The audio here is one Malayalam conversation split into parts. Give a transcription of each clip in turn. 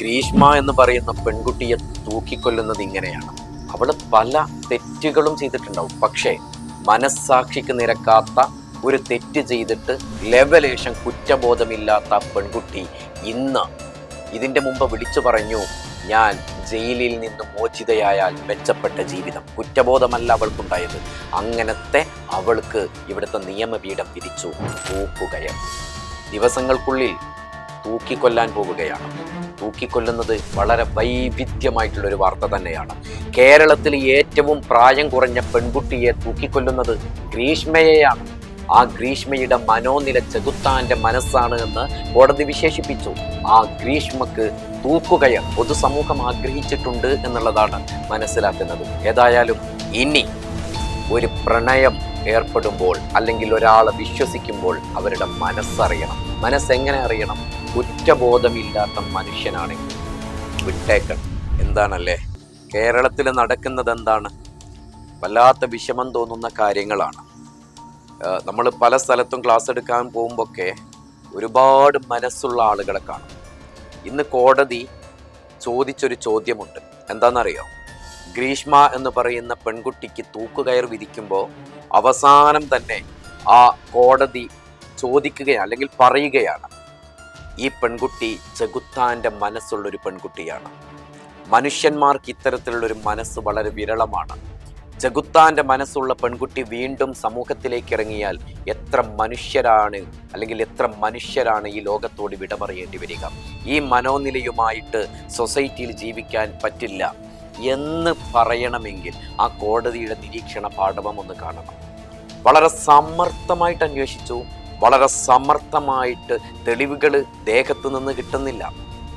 ഗ്രീഷ്മ എന്ന് പറയുന്ന പെൺകുട്ടിയെ തൂക്കിക്കൊല്ലുന്നത് ഇങ്ങനെയാണ്. അവള് പല തെറ്റുകളും ചെയ്തിട്ടുണ്ടാവും. പക്ഷേ മനസ്സാക്ഷിക്ക് നിരക്കാത്ത ഒരു തെറ്റ് ചെയ്തിട്ട് ലെവലേശം കുറ്റബോധമില്ലാത്ത പെൺകുട്ടി ഇന്ന് ഇതിന്റെ മുമ്പ് വിളിച്ചു പറഞ്ഞു, ഞാൻ ജയിലിൽ നിന്ന് മോചിതയായാൽ മെച്ചപ്പെട്ട ജീവിതം. കുറ്റബോധമല്ല അവൾക്കുണ്ടായത്. അങ്ങനത്തെ അവൾക്ക് ഇവിടുത്തെ നിയമപീഠം വിധിച്ചു തൂക്കുകയർ. ദിവസങ്ങൾക്കുള്ളിൽ തൂക്കിക്കൊല്ലാൻ പോവുകയാണ്. തൂക്കിക്കൊല്ലുന്നത് വളരെ വൈവിധ്യമായിട്ടുള്ളൊരു വാർത്ത തന്നെയാണ്. കേരളത്തിൽ ഏറ്റവും പ്രായം കുറഞ്ഞ പെൺകുട്ടിയെ തൂക്കിക്കൊല്ലുന്നത് ഗ്രീഷ്മയെയാണ്. ആ ഗ്രീഷ്മയുടെ മനോനില ചെകുത്താന്റെ മനസ്സാണ് എന്ന് കോടതി വിശേഷിപ്പിച്ചു. ആ ഗ്രീഷ്മക്ക് തൂക്കുകയർ പൊതുസമൂഹം ആഗ്രഹിച്ചിട്ടുണ്ട് എന്നുള്ളതാണ് മനസ്സിലാക്കുന്നത്. ഏതായാലും ഇനി ഒരു പ്രണയം ഏർപ്പെടുമ്പോൾ അല്ലെങ്കിൽ ഒരാളെ വിശ്വസിക്കുമ്പോൾ അവരുടെ മനസ്സറിയണം. മനസ്സെങ്ങനെ അറിയണം? കുറ്റബോധമില്ലാത്ത മനുഷ്യനാണെങ്കിൽ വിട്ടേക്കണം. എന്താണല്ലേ കേരളത്തിൽ നടക്കുന്നത്? എന്താണ്? വല്ലാത്ത വിഷമം തോന്നുന്ന കാര്യങ്ങളാണ്. നമ്മൾ പല സ്ഥലത്തും ക്ലാസ് എടുക്കാൻ പോകുമ്പോഴൊക്കെ ഒരുപാട് മനസ്സുള്ള ആളുകളെ കാണും. ഇന്ന് കോടതി ചോദിച്ചൊരു ചോദ്യമുണ്ട്. എന്താണെന്നറിയോ? ഗ്രീഷ്മ എന്ന് പറയുന്ന പെൺകുട്ടിക്ക് തൂക്കുകയർ വിധിക്കുമ്പോൾ അവസാനം തന്നെ ആ കോടതി ചോദിക്കുകയാണ് അല്ലെങ്കിൽ പറയുകയാണ്, ഈ പെൺകുട്ടി ചെകുത്താന്റെ മനസ്സുള്ളൊരു പെൺകുട്ടിയാണ്. മനുഷ്യന്മാർക്ക് ഇത്തരത്തിലുള്ളൊരു മനസ്സ് വളരെ വിരളമാണ്. ചെകുത്താന്റെ മനസ്സുള്ള പെൺകുട്ടി വീണ്ടും സമൂഹത്തിലേക്ക് ഇറങ്ങിയാൽ എത്ര മനുഷ്യരാണ് ഈ ലോകത്തോട് വിട പറയേണ്ടി വരിക. ഈ മനോനിലയുമായിട്ട് സൊസൈറ്റിയിൽ ജീവിക്കാൻ പറ്റില്ല എന്ന് പറയണമെങ്കിൽ ആ കോടതിയുടെ നിരീക്ഷണ പാഠവം ഒന്ന് കാണണം. വളരെ സമർത്ഥമായിട്ട് അന്വേഷിച്ചു. വളരെ സമർത്ഥമായിട്ട് തെളിവുകൾ ദേഹത്ത് നിന്ന് കിട്ടുന്നില്ല,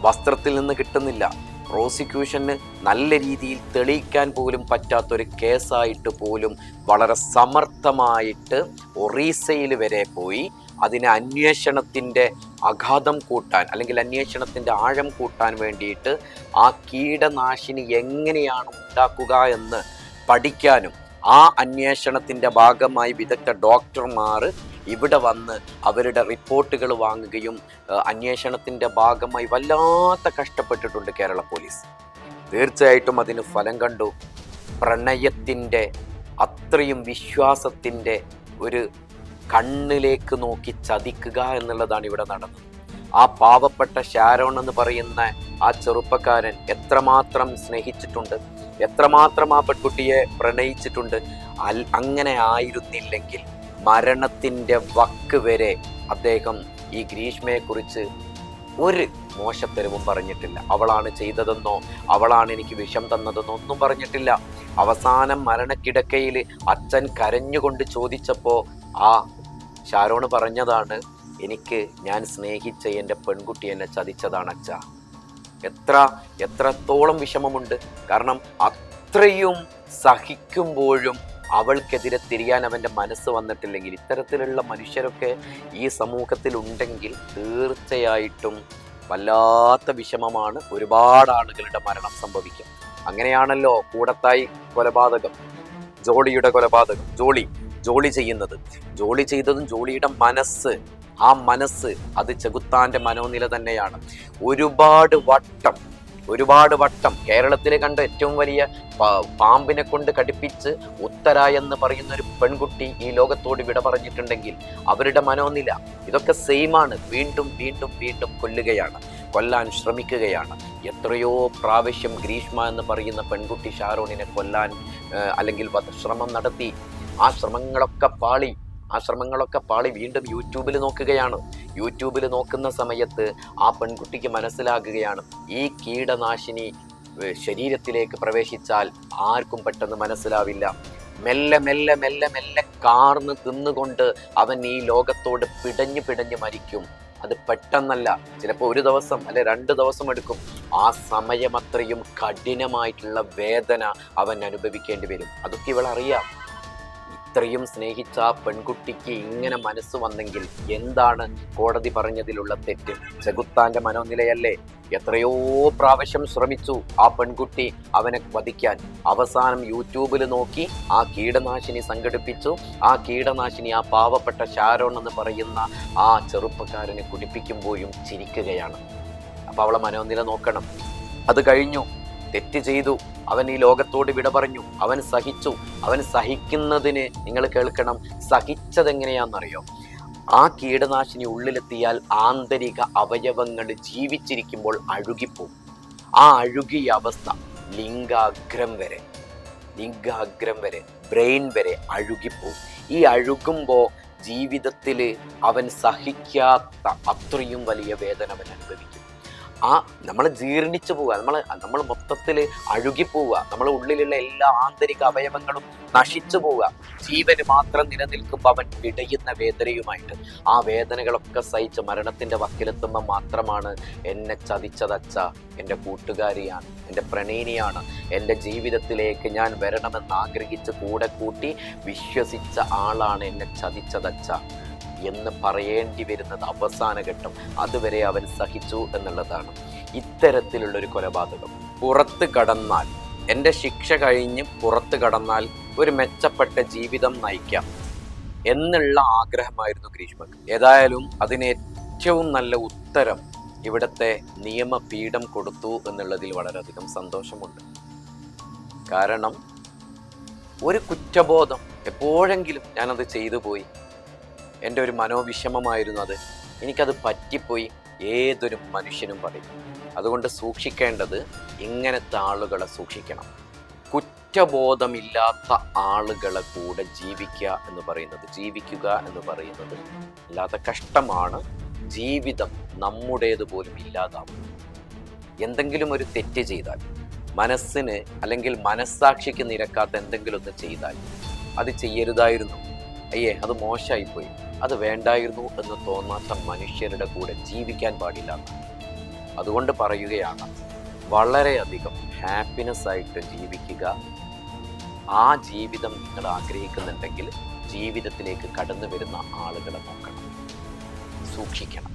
വസ്ത്രത്തിൽ നിന്ന് കിട്ടുന്നില്ല. പ്രോസിക്യൂഷന് നല്ല രീതിയിൽ തെളിയിക്കാൻ പോലും പറ്റാത്തൊരു കേസായിട്ട് പോലും വളരെ സമർത്ഥമായിട്ട് ഒറീസയിൽ വരെ പോയി അതിനെ അന്വേഷണത്തിൻ്റെ അഗാധം കൂട്ടാൻ അല്ലെങ്കിൽ അന്വേഷണത്തിൻ്റെ ആഴം കൂട്ടാൻ വേണ്ടിയിട്ട് ആ കീടനാശിനി എങ്ങനെയാണ് ഉണ്ടാക്കുക എന്ന് പഠിക്കാനും ആ അന്വേഷണത്തിൻ്റെ ഭാഗമായി വിദഗ്ധ ഡോക്ടർമാർ ഇവിടെ വന്ന് അവരുടെ റിപ്പോർട്ടുകൾ വാങ്ങുകയും അന്വേഷണത്തിൻ്റെ ഭാഗമായി വല്ലാത്ത കഷ്ടപ്പെട്ടിട്ടുണ്ട് കേരള പോലീസ്. തീർച്ചയായിട്ടും അതിന് ഫലം കണ്ടു. പ്രണയത്തിൻ്റെ അത്രയും വിശ്വാസത്തിൻ്റെ ഒരു കണ്ണിലേക്ക് നോക്കി ചതിക്കുക എന്നുള്ളതാണ് ഇവിടെ നടന്നത്. ആ പാവപ്പെട്ട ഷാരോൺ എന്ന് പറയുന്ന ആ ചെറുപ്പക്കാരൻ എത്രമാത്രം സ്നേഹിച്ചിട്ടുണ്ട്, എത്രമാത്രം ആ പെൺകുട്ടിയെ പ്രണയിച്ചിട്ടുണ്ട്. അങ്ങനെ ആയിരുന്നില്ലെങ്കിൽ മരണത്തിൻ്റെ വക്ക് വരെ അദ്ദേഹം ഈ ഗ്രീഷ്മയെക്കുറിച്ച് ഒരു മോശത്തരവും പറഞ്ഞിട്ടില്ല. അവളാണ് ചെയ്തതെന്നോ അവളാണ് എനിക്ക് വിഷം തന്നതെന്നോ ഒന്നും പറഞ്ഞിട്ടില്ല. അവസാനം മരണക്കിടക്കയിൽ അച്ഛൻ കരഞ്ഞുകൊണ്ട് ചോദിച്ചപ്പോൾ ആ ഷാരോണ് പറഞ്ഞതാണ്, ഞാൻ സ്നേഹിച്ച എൻ്റെ പെൺകുട്ടി എന്നെ ചതിച്ചതാണ് അച്ഛ. എത്രത്തോളം വിഷമമുണ്ട്. കാരണം അത്രയും സഹിക്കുമ്പോഴും അവൾക്കെതിരെ തിരിയാൻ അവൻ്റെ മനസ്സ് വന്നിട്ടില്ലെങ്കിൽ, ഇത്തരത്തിലുള്ള മനുഷ്യരൊക്കെ ഈ സമൂഹത്തിൽ ഉണ്ടെങ്കിൽ തീർച്ചയായിട്ടും വല്ലാത്ത വിഷമമാണ്. ഒരുപാട് ആളുകളുടെ മരണം സംഭവിക്കും. അങ്ങനെയാണല്ലോ കൂടത്തായി കൊലപാതകം, ജോളിയുടെ കൊലപാതകം, ജോളി ചെയ്തതും ജോളിയുടെ മനസ്സ്, ആ മനസ്സ് അത് ചെകുത്താന്റെ മനോനില തന്നെയാണ്. ഒരുപാട് വട്ടം കേരളത്തിൽ കണ്ട ഏറ്റവും വലിയ പാമ്പിനെ കൊണ്ട് കടിപ്പിച്ച് ഉത്തര എന്ന് പറയുന്ന ഒരു പെൺകുട്ടി ഈ ലോകത്തോട് വിട പറഞ്ഞിട്ടുണ്ടെങ്കിൽ അവരുടെ മനോനില ഇതൊക്കെ സെയിമാണ്. വീണ്ടും കൊല്ലാൻ ശ്രമിക്കുകയാണ്. എത്രയോ പ്രാവശ്യം ഗ്രീഷ്മ എന്ന് പറയുന്ന പെൺകുട്ടി ഷാരോണിനെ കൊല്ലാൻ അല്ലെങ്കിൽ വധശ്രമം നടത്തി. ആ ശ്രമങ്ങളൊക്കെ പാളി വീണ്ടും യൂട്യൂബിൽ നോക്കുകയാണ്. യൂട്യൂബിൽ നോക്കുന്ന സമയത്ത് ആ പെൺകുട്ടിക്ക് മനസ്സിലാകുകയാണ്, ഈ കീടനാശിനി ശരീരത്തിലേക്ക് പ്രവേശിച്ചാൽ ആർക്കും പെട്ടെന്ന് മനസ്സിലാവില്ല. മെല്ലെ കാർന്ന് തിന്നുകൊണ്ട് അവൻ ഈ ലോകത്തോട് പിടഞ്ഞ് മരിക്കും. അത് പെട്ടെന്നല്ല, ചിലപ്പോൾ 1 ദിവസം അല്ലെ 2 ദിവസം എടുക്കും. ആ സമയം അത്രയും കഠിനമായിട്ടുള്ള വേദന അവൻ അനുഭവിക്കേണ്ടി വരും. അതൊക്കെ ഇവളറിയാം. ഇത്രയും സ്നേഹിച്ച ആ പെൺകുട്ടിക്ക് ഇങ്ങനെ മനസ്സ് വന്നെങ്കിൽ എന്താണ് കോടതി പറഞ്ഞതിലുള്ള തെറ്റ്? ചെകുത്താന്റെ മനോനിലയല്ലേ? എത്രയോ പ്രാവശ്യം ശ്രമിച്ചു ആ പെൺകുട്ടി അവനെ വധിക്കാൻ. അവസാനം യൂട്യൂബിൽ നോക്കി ആ കീടനാശിനി സംഘടിപ്പിച്ചു. ആ കീടനാശിനി ആ പാവപ്പെട്ട ഷാരോൺ എന്ന് പറയുന്ന ആ ചെറുപ്പക്കാരനെ കുടിപ്പിക്കുമ്പോഴും ചിരിക്കുകയാണ്. അപ്പൊ അവളെ മനോനില നോക്കണം. അത് കഴിഞ്ഞു, തെറ്റ് ചെയ്തു, അവൻ ഈ ലോകത്തോട് വിട പറഞ്ഞു, അവൻ സഹിച്ചു. അവൻ സഹിക്കുന്നതിന് നിങ്ങൾ കേൾക്കണം, സഹിച്ചതെങ്ങനെയാണെന്നറിയോ? ആ കീടനാശിനി ഉള്ളിലെത്തിയാൽ ആന്തരിക അവയവങ്ങൾ ജീവിച്ചിരിക്കുമ്പോൾ അഴുകിപ്പോവും. ആ അഴുകിയ അവസ്ഥ ലിംഗാഗ്രം വരെ ബ്രെയിൻ വരെ അഴുകിപ്പോവും. ഈ അഴുകുമ്പോൾ ജീവിതത്തിൽ അവൻ സഹിക്കാത്ത അത്രയും വലിയ വേദന അവൻ അനുഭവിക്കും. നമ്മൾ ജീർണിച്ചു പോവുക, നമ്മൾ മൊത്തത്തിൽ അഴുകിപ്പോവുക, നമ്മളെ ഉള്ളിലുള്ള എല്ലാ ആന്തരിക അവയവങ്ങളും നശിച്ചു പോവുക. ജീവന് മാത്രം നിലനിൽക്കുമ്പോൾ അവൻ പിടയുന്ന വേദനയുമായിട്ട് ആ വേദനകളൊക്കെ സഹിച്ച് മരണത്തിന്റെ വക്കിലെത്തുമ്പോൾ മാത്രമാണ് എന്നെ ചതിച്ചതച്ച എൻ്റെ കൂട്ടുകാരിയാണ്, എൻ്റെ പ്രണയിനിയാണ്, എൻ്റെ ജീവിതത്തിലേക്ക് ഞാൻ വരണമെന്ന് ആഗ്രഹിച്ച് കൂടെ കൂട്ടി വിശ്വസിച്ച ആളാണ് എന്നെ ചതിച്ചതച്ച എന്ന് പറയേണ്ടി വരുന്നത് അവസാന ഘട്ടം. അതുവരെ അവൻ സഹിച്ചു എന്നുള്ളതാണ്. ഇത്തരത്തിലുള്ളൊരു കൊലപാതകം പുറത്ത് കടന്നാൽ, എൻ്റെ ശിക്ഷ കഴിഞ്ഞ് പുറത്ത് കടന്നാൽ ഒരു മെച്ചപ്പെട്ട ജീവിതം നയിക്കാം എന്നുള്ള ആഗ്രഹമായിരുന്നു ഗ്രീഷ്മക്ക്. ഏതായാലും അതിന് ഏറ്റവും നല്ല ഉത്തരം ഇവിടുത്തെ നിയമപീഠം കൊടുത്തു എന്നുള്ളതിൽ വളരെയധികം സന്തോഷമുണ്ട്. കാരണം ഒരു കുറ്റബോധം, എപ്പോഴെങ്കിലും ഞാനത് ചെയ്തു പോയി, എൻ്റെ ഒരു മനോവിഷമമായിരുന്നു അത്, എനിക്കത് പറ്റിപ്പോയി, ഏതൊരു മനുഷ്യനും പറയും. അതുകൊണ്ട് സൂക്ഷിക്കേണ്ടത് ഇങ്ങനത്തെ ആളുകളെ സൂക്ഷിക്കണം. കുറ്റബോധമില്ലാത്ത ആളുകളെ കൂടെ ജീവിക്കുക എന്ന് പറയുന്നത് അല്ലാതെ കഷ്ടമാണ്. ജീവിതം നമ്മുടേതുപോലും ഇല്ലാതാവും. എന്തെങ്കിലും ഒരു തെറ്റ് ചെയ്താൽ, മനസ്സിന് അല്ലെങ്കിൽ മനസ്സാക്ഷിക്ക് നിരക്കാത്ത എന്തെങ്കിലും ഒന്ന് ചെയ്താൽ അത് ചെയ്യരുതായിരുന്നു, അയ്യേ അത് മോശമായിപ്പോയി, അത് വേണ്ടായിരുന്നു എന്ന് തോന്നാത്ത മനുഷ്യരുടെ കൂടെ ജീവിക്കാൻ പാടില്ല. അതുകൊണ്ട് പറയുകയാണ്, വളരെയധികം ഹാപ്പിനെസ് ആയിട്ട് ജീവിക്കുക. ആ ജീവിതം നിങ്ങൾ ആഗ്രഹിക്കുന്നുണ്ടെങ്കിൽ ജീവിതത്തിലേക്ക് കടന്നു വരുന്ന ആളുകളെ നോക്കണം, സൂക്ഷിക്കണം.